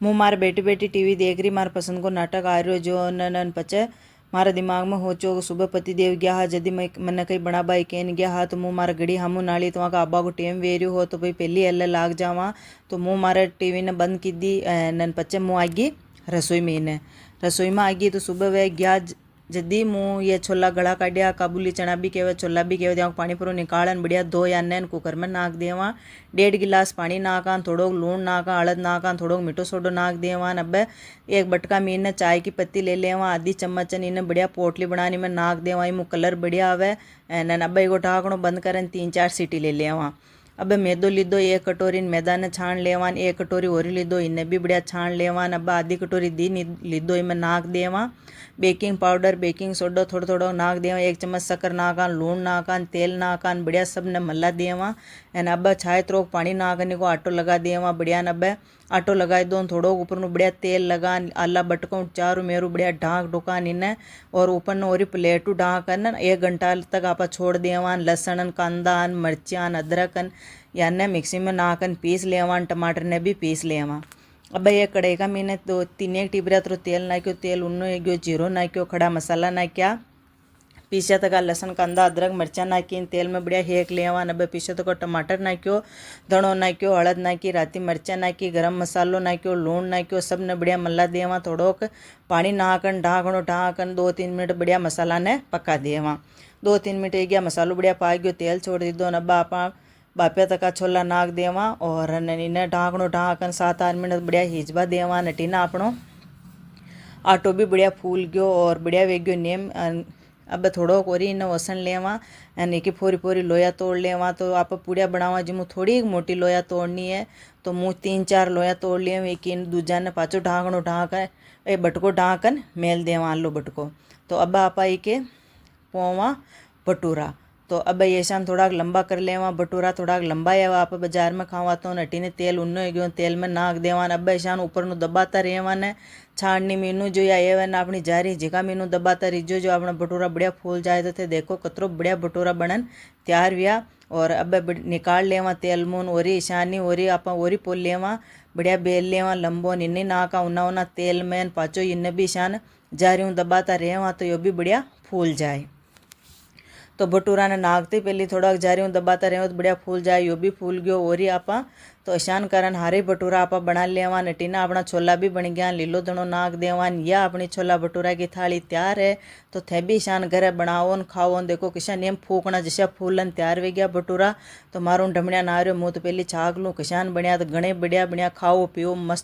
હું मारे बैठी बैठी टीवी देख रही, मारे पसंद को नाटक आ रही जो नन पचे मारे दिमाग में होचो सुबह पति देव गया हा जदी मैंने कहीं बना बाई कहन गया हा तो मुँह मारे घड़ी हमू नाली तो वहाँ का अब्बा को टेम वेरियो हो तो भाई पहली एल लाग जावा तो मुँह मारे टीवी ने बंद की दी नन पचे मुँह आगी रसोई में ने रसोई में आगी तो सुबह वह गया जदी मुँह ये छोला गड़ा काढ़िया काबुली चना भी कहवे छोला भी कहवे त्या पानी पूरा निकालन बढ़िया धो या नैन कुकर में नाक देवा 1.5 गिलास पानी नाका थोड़ो लूण नाका हळद नाका थोड़ो मीठो सोडो नाक देवा अब एक बटका में इन्हें चाय की पत्ती ले लेवा आधी चम्मच इन्हें बढ़िया पोटली बनानी में नाक देवा इमू कलर बढ़िया आवे एन अब एगो ढाकणो बंद करन 3-4 सीटी ले लेवा। अब मैदो लीधो 1 कटोरी मैदा ने छाण लेवान 1 कटोरी ओरी लीधो इन्हें भी बढ़िया छाण लेवान अब आधी कटोरी दी लीधो इनमें नाक देवा बेकिंग पाउडर बेकिंग सोडो थोड़ो थोड़ो नाक देवा 1 चम्मच शक्कर नाकान लूण नाकान तेल नाकान बढ़िया सब ने मला देवा एन अब छाय त्रोक पानी नाकने को आटो लगा देवा बढ़िया अब आटो लगाई दो थोड़ो ऊपर नु बढ़िया तेल लगान आला बटकों चारों मेरू बढ़िया ढाक ढुकान इन्हें और ऊपर न ओरी प्लेटू ढाकन 1 घंटा तक आप छोड़ देवान लहसुन कांदान मिर्चान अदरकन याने मिक्सी में नाकन पीस लेवान टमाटर ने भी पीस लेवा। अब ये कढ़ाई का मैंने 2-3 टीबरा तो तेल नाख्यो तेल उन्नो गयो जीरो नाख्यो खड़ा मसाला नाख्या पीछे तक लहसुन कांदा अदरक मरचा नाखी तेल में बढ़िया हेक लेवा अब पीछे तक टमाटर नाख्यो धणो नाख्यो हळद नाखी राती मरचा नाखी गरम मसालो नाख्यो लूण नाख्यो सब ने बढ़िया मल्ला देवा थोड़ोक पानी नाकन ढाकणो ढाकन 2-3 मिनट बढ़िया मसाला ने पका देवा 2-3 मिनट गया मसालो बढ़िया पाक गयो तेल छोड़ दीदो अब आप बापिया तक छोला नाक देवा और इन्हें ढाकणो ढाकन 7-8 मिनट बढ़िया हिजवा देवा नटीना आपणो आटो भी बढ़िया फूल गयो और बढ़िया वेग गयो नेम। अब थोड़ो कोरी इन्हें वसन लेवा यानी कि फोरी फोरी लोया तोड़ लेवा तो आप पूड़िया बनावा जी मुँह थोड़ी मोटी लोया तोड़नी है तो मुँह 3-4 लोया तोड़ लिया एक इन दूजा ने पाछो ढाकणो ढाकन ए बटको ढाकन मेल देवा आलू बटको। तो अब आप आई के पोवा भटूरा तो अब ये शान थोड़ा लंबा कर लेवा भटूरा थोड़ा लंबा है आप बाजार में खावा तो नटी ने तेल उन्नो गयो तेल में नाक देवान अब शान ऊपर नु दबाता रहवा ने छाणनी मीनू जो या एवं अपनी जारी जिका मीनू दबाता रहीजो जो अपना भटूरा बढ़िया फूल जाए तो थे देखो कतरो बढ़िया भटूरा बनन तैयार हुआ। और अब निकाल लेवा तेल मून ओरी शानी ओरी आप ओरी पोल लेवा बढ़िया बेल लेवा लंबो इन्नी नाका उना उना तेल में पाचो इन्हें भी शान जारी दबाता रहवा तो यो भी बढ़िया फूल जाए। तो भटूरा ने नाकते पहले थोड़ा जारी दबाता रहो तो बढ़िया फूल जाए यो भी फूल गयो ओरी आपा तो ईशान कारण हारे भटूरा आपा बना लेवा नटीना अपना छोला भी बन गया लीलो धणो नाक देवान या अपनी छोला भटूरा की थाली तैयार है। तो थे भी ईशान घरे बनाओ खाओ देखो किसान एम फूकना जैसे फूलन तैयार हो गया भटूरा। तो मारू ढमणिया ना रहो मुँह तो पहली छाक लूँ किसान बनया तो घणे बढ़िया बढ़िया खाओ पियो मस्त